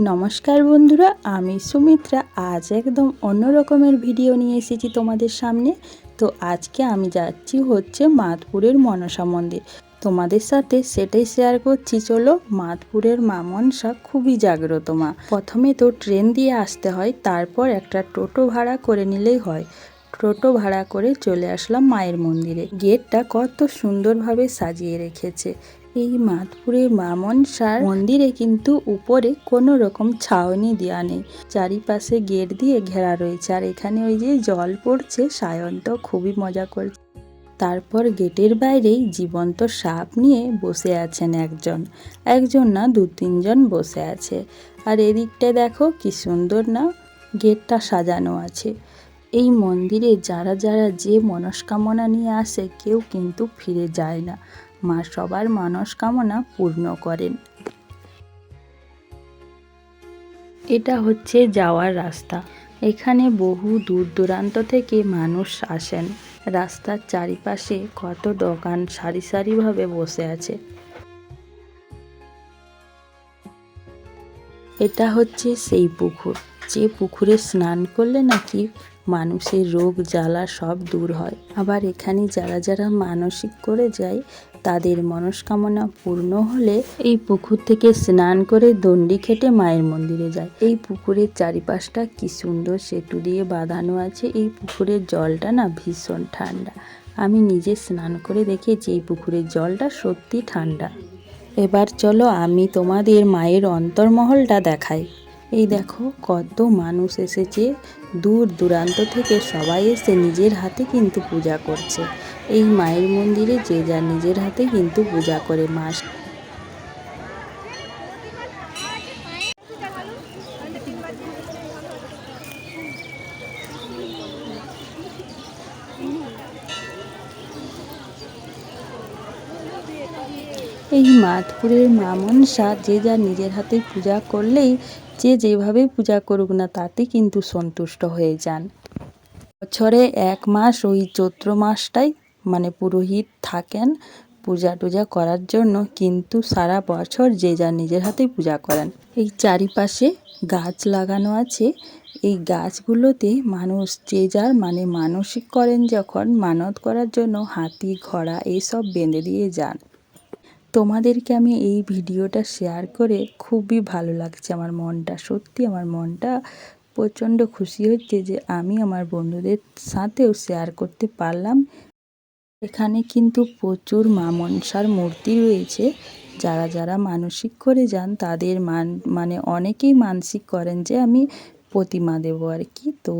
নমস্কার বন্ধুরা, আমি সুমিত্রা। আজ একদম অন্য রকমের ভিডিও নিয়ে এসেছি তোমাদের সামনে। তো আজকে আমি যাচ্ছি মাধপুরের মনসা মন্দির। তোমাদের সাথে সেটাই শেয়ার করছি। চলো, মাধপুরের মা মনসা খুবই জাগ্রত মা। প্রথমে তো ট্রেন দিয়ে আসতে হয়, তারপর একটা টোটো ভাড়া করে নিলেই হয়। টোটো ভাড়া করে চলে আসলাম মায়ের মন্দিরে। গেটটা কত সুন্দরভাবে সাজিয়ে রেখেছে। এই মাধপুরের মা মনসার মন্দিরে কিন্তু উপরে কোনো রকম ছাউনি দেওয়া নেই, চারিপাশে গেট দিয়ে ঘেরা রয়েছে। আর এখানে ওই যে জল পড়ছে, সায়ন্ত খুবই মজা করছে। তারপর গেটের বাইরেই জীবন্ত সাপ নিয়ে বসে আছেন একজন না 2-3 জন বসে আছে। আর এদিকটায় দেখো কি সুন্দর না গেটটা সাজানো আছে। এই মন্দিরে যারা যারা যে মনস্কামনা নিয়ে আসে কেউ কিন্তু ফিরে যায় না। মা সবার মনস্কামনা পূর্ণ করেন। এটা হচ্ছে যাওয়ার রাস্তা। এখানে বহু দূর দূরান্ত থেকে মানুষ আসেন। রাস্তার চারিপাশে কত দোকান সারি সারিভাবে বসে আছে। এটা হচ্ছে সেই পুকুর, যে পুকুরে স্নান করলে নাকি মানুষের রোগ জ্বালা সব দূর হয়। আবার এখানে যারা যারা মানসিক করে যায় তাদের মনস্কামনা পূর্ণ হলে এই পুকুর থেকে স্নান করে দণ্ডি খেটে মায়ের মন্দিরে যায়। এই পুকুরের চারিপাশটা কি সুন্দর সেতু দিয়ে বাঁধানো আছে। এই পুকুরের জলটা না ভীষণ ঠান্ডা। আমি নিজে স্নান করে দেখেছি এই পুকুরের জলটা সত্যি ঠান্ডা। এবার চলো আমি তোমাদের মায়ের অন্তর্মহলটা দেখাই। এই দেখো কত মানুষ এসেছে দূর দূরান্ত থেকে। সবাই এসে নিজের হাতে কিন্তু পূজা করছে। এই মায়ের মন্দিরে যে যা নিজের হাতে কিন্তু পূজা করে। মাস এই মাধপুরের মা মনসা যে যা নিজের হাতে পূজা করলেই যে যেভাবে পূজা করুক না তাতে কিন্তু সন্তুষ্ট হয়ে যান। বছরে 1 মাস ওই চৈত্র মাসটাই পুরোহিত থাকেন পূজা টুজা করার জন্য, কিন্তু সারা বছর যে যা নিজের হাতেই পূজা করেন। এই চারিপাশে গাছ লাগানো আছে। এই গাছগুলোতে মানুষ যে যার মানসিক করেন যখন, মানত করার জন্য হাতি ঘোড়া এইসব বেঁধে দিয়ে যান। তোমাদেরকে আমি এই ভিডিওটা শেয়ার করে খুবই ভালো লাগছে। আমার মনটা সত্যি, আমার মনটা প্রচণ্ড খুশি হচ্ছে যে আমি আমার বন্ধুদের সাথেও শেয়ার করতে পারলাম। এখানে কিন্তু প্রচুর মা মনসার মূর্তি রয়েছে। যারা যারা মানসিক করে যান তাদের অনেকেই মানসিক করেন যে আমি প্রতিমা দেবো আর কি। তো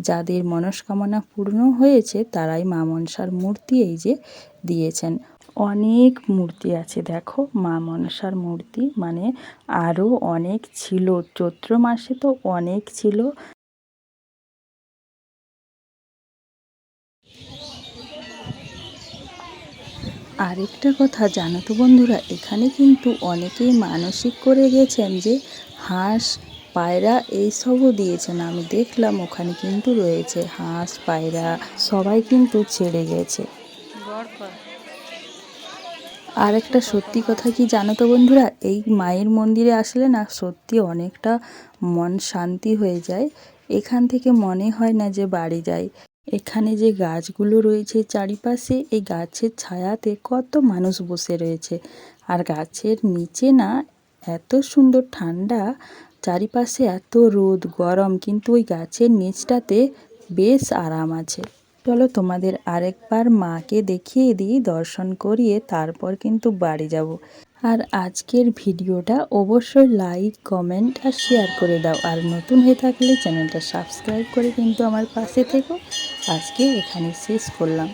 যাদের মনস্কামনা পূর্ণ হয়েছে তারাই মা মনসার মূর্তি এই যে দিয়েছেন। অনেক মূর্তি আছে দেখো, মা মনসার মূর্তি আরও অনেক ছিল। চৈত্র মাসে তো অনেক ছিল। আরেকটা কথা জানো তো বন্ধুরা, এখানে কিন্তু অনেকেই মানসিক করে গেছেন যে হাঁস পায়রা এইসবও দিয়েছেন। আমি দেখলাম ওখানে কিন্তু রয়েছে হাঁস পায়রা, সবাই কিন্তু ছেড়ে গেছে। আর একটা সত্যি কথা কি জানো তো বন্ধুরা, এই মায়ের মন্দিরে আসলে না সত্যি অনেকটা মন শান্তি হয়ে যায়। এখান থেকে মনে হয় না যে বাড়ি যাই। এখানে যে গাছগুলো রয়েছে চারিপাশে, এই গাছের ছায়াতে কত মানুষ বসে রয়েছে। আর গাছের নিচে না এত সুন্দর ঠান্ডা, চারিপাশে এত রোদ গরম, কিন্তু ওই গাছের নিচটাতে বেশ আরাম আছে। চলো তোমাদের আরেকবার মাকে দেখিয়ে দিই, দর্শন করিয়ে তারপর কিন্তু বাড়ি যাব। আর আজকের ভিডিওটা অবশ্যই লাইক কমেন্ট আর শেয়ার করে দাও। আর নতুন হয়ে থাকলে চ্যানেলটা সাবস্ক্রাইব করে কিন্তু আমার পাশে থেকো। আজকে এখানে শেষ করলাম।